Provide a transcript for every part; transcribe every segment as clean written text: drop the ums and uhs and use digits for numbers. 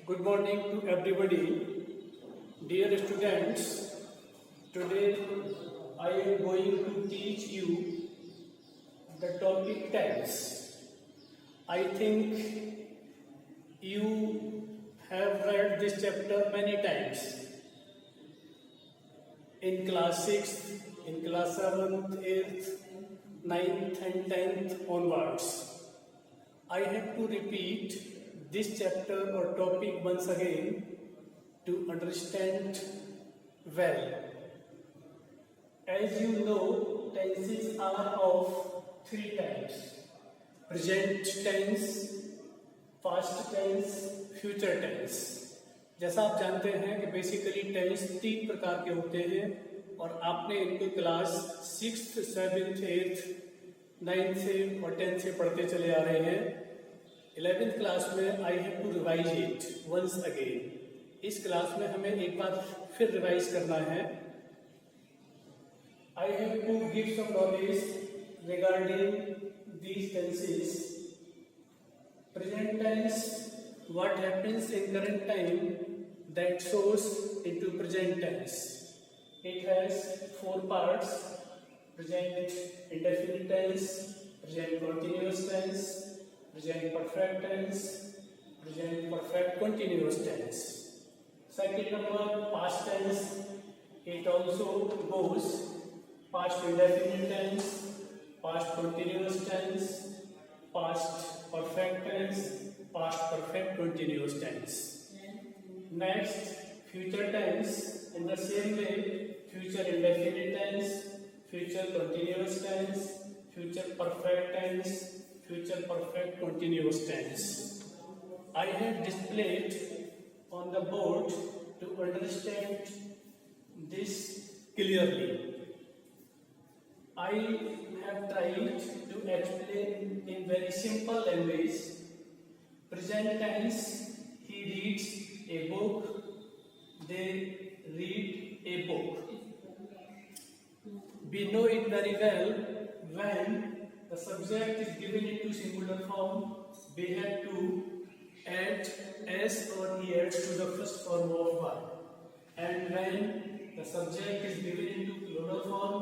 Good morning to everybody. Dear students, today I am going to teach you the topic tense. I think you have read this chapter many times. In class 6th, in class 7th, 8th, 9th and 10th onwards. I have to repeat this chapter or topic once again to understand well. As you know, tenses are of three types: present tense, past tense, future tense. जैसा आप जानते हैं कि basically tense तीन प्रकार के होते हैं और आपने इनको class 6th, 7th, 8th, 9th से और 10th से पढ़ते चले आ रहे हैं. 11th क्लास में I have to revise it once again. इस क्लास में हमें एक बार फिर रिवाइज करना है. I have to give some knowledge regarding these tenses. Present tense, what happens in current time that shows into present tense. It has four parts: present indefinite tense, present continuous tense, present perfect tense, present perfect continuous tense. Second number, past tense. It also goes past indefinite tense, past continuous tense, past perfect tense, past perfect continuous tense. Next, future tense. In the same way, future indefinite tense, future continuous tense, future perfect tense, future perfect continuous tense. I have displayed on the board to understand this clearly. I have tried to explain in very simple language. Present tense, he reads a book, they read a book. We know it very well. When the subject is given into singular form, we have to add s or es to the first form of verb. And when the subject is given into plural form,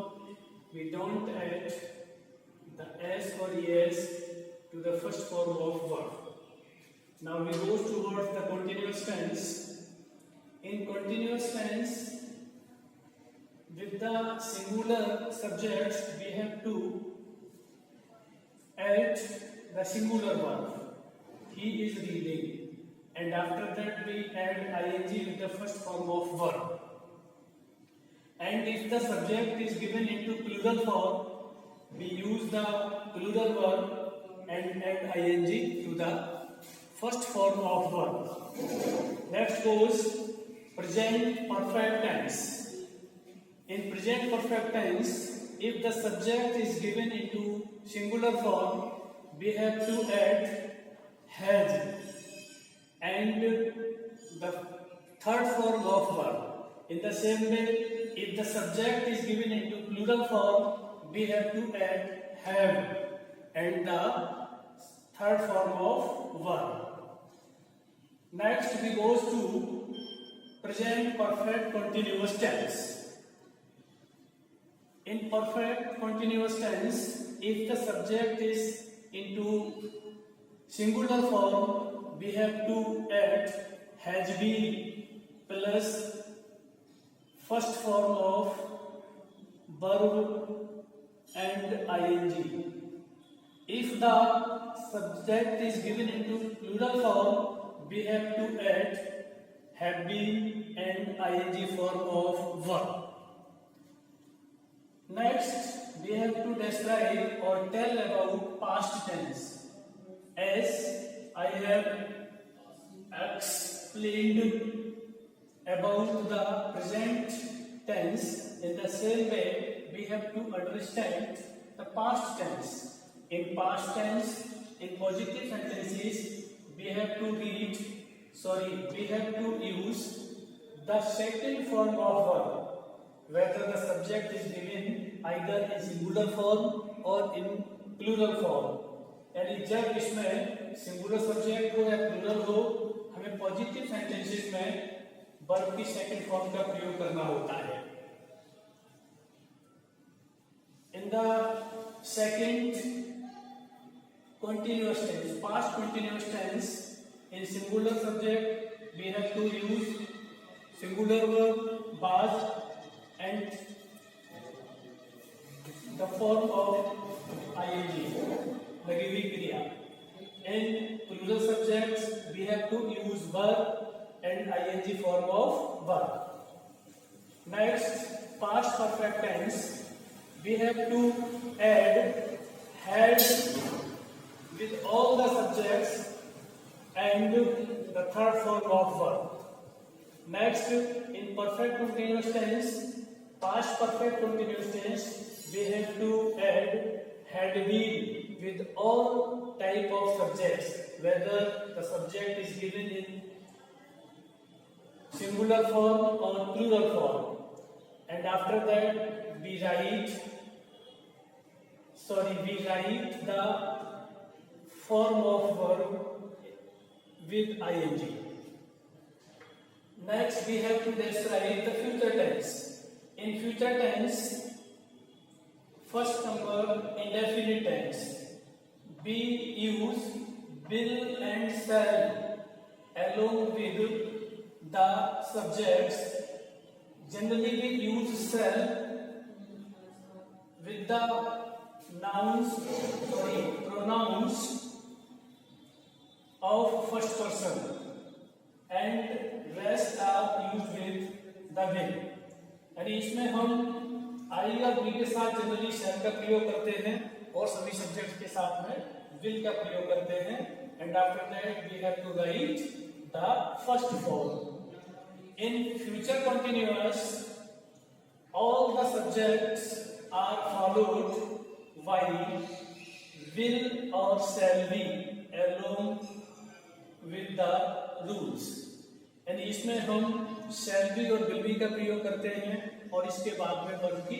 we don't add the s or es to the first form of verb. Now we go towards the continuous tense. In continuous tense, with the singular subjects, we have to add the singular verb. He is reading, and after that we add ing with the first form of verb. And if the subject is given into plural form, we use the plural verb and add ing to the first form of verb. Next goes present perfect tense. In present perfect tense, if the subject is given into singular form, we have to add has and the third form of verb. In the same way, if the subject is given into plural form, we have to add have and the third form of verb. Next we go to present perfect continuous tense. In perfect continuous tense, if the subject is into singular form, we have to add has been plus first form of verb and ing. If the subject is given into plural form, we have to add have been and ing form of verb. Next, we have to describe or tell about past tense. As I have explained about the present tense, in the same way we have to understand the past tense. In past tense, in positive sentences, we have to use the second form of verb, whether the subject is given either in singular form or in plural form. यानी जब इसमें singular subject हो या plural हो, हमें positive sentences में verb की second form का प्रयोग करना होता है। In the second continuous tense, past continuous tense, in singular subject we have to use singular verb was and the form of ing, लगी हुई क्रिया। In plural subjects we have to use verb and ing form of verb. Next, past perfect tense we have to add had with all the subjects and the third form of verb. Next, in perfect continuous tense, past perfect continuous tense, we have to add had been with all type of subjects, whether the subject is given in singular form or plural form. And after that, we write the form of verb with ing. Next, we have to describe the future tense. In future tense, first number indefinite tense, we use will and shall along with the subjects. Generally, we use shall with the pronouns of first person and rest are used with the will. यानी इसमें हम आई और B के साथ generally शैल का प्रयोग करते हैं और सभी सब्जेक्ट के साथ में विल का प्रयोग करते हैं। And after that we have to write the first form. In future continuous all the subjects are followed by will or shall be along with the rules. यानी इसमें हम shall be और will be का प्रयोग करते हैं और इसके बाद में वर्ब की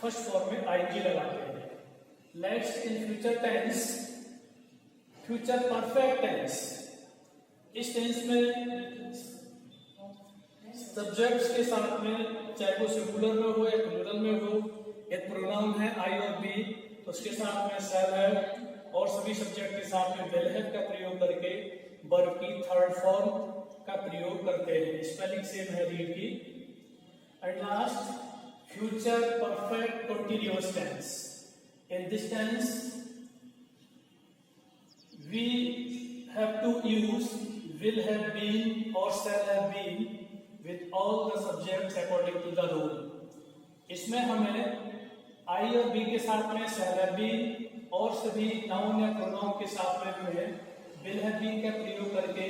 फर्स्ट फॉर्म में ing लगाते हैं। Next, in future tense, future perfect tense, इस टेंस में सब्जेक्ट्स के साथ में चाहे वो सिंगुलर में हो या प्लूरल में हो, एक प्रोनाउन है आई और बी तो उसके साथ में शैल है और सभी सब्जेक्ट के साथ में विल हैव का प्रयोग करके वर्ब की थर्ड फॉर्म का प्रयोग करते हैं। स्पेलिंग सेम है रीड की। And last, future perfect continuous tense. In this tense we have to use will have been और shall have been with all the subjects according to the rule. इसमें हमें आई और बी के साथ में shall have been और सभी noun या प्रोनाउन के साथ में हमें will have been का प्रयोग करके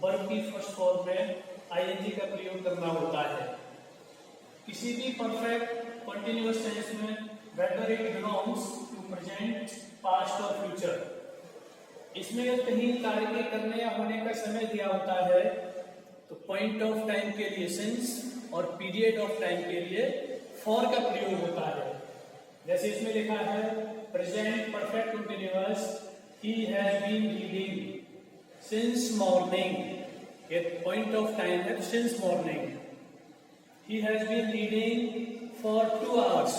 वर्ब की फर्स्ट फॉर्म में ing का प्रयोग करना होता है। किसी भी परफेक्ट कंटिन्यूअस टेंस में whether it belongs to present, past और future, इसमें कहीं कार्य के करने या होने का समय दिया होता है तो पॉइंट ऑफ टाइम के लिए सिंस और पीरियड ऑफ टाइम के लिए फॉर का प्रयोग होता है। जैसे इसमें लिखा है present perfect continuous, he has been reading since morning, एक पॉइंट ऑफ टाइम है since morning. He has been reading for 2 hours,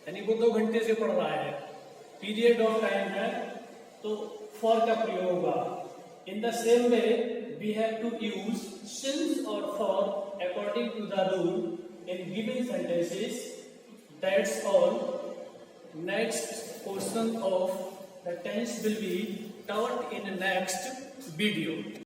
यानी वो 2 घंटे से पढ़ रहा है। पीरियड ऑफ टाइम है तो फॉर का प्रयोग होगा। In the same way we have to use since or for according to the rule in given sentences. That's all. Next portion of the tense will be taught in the next video.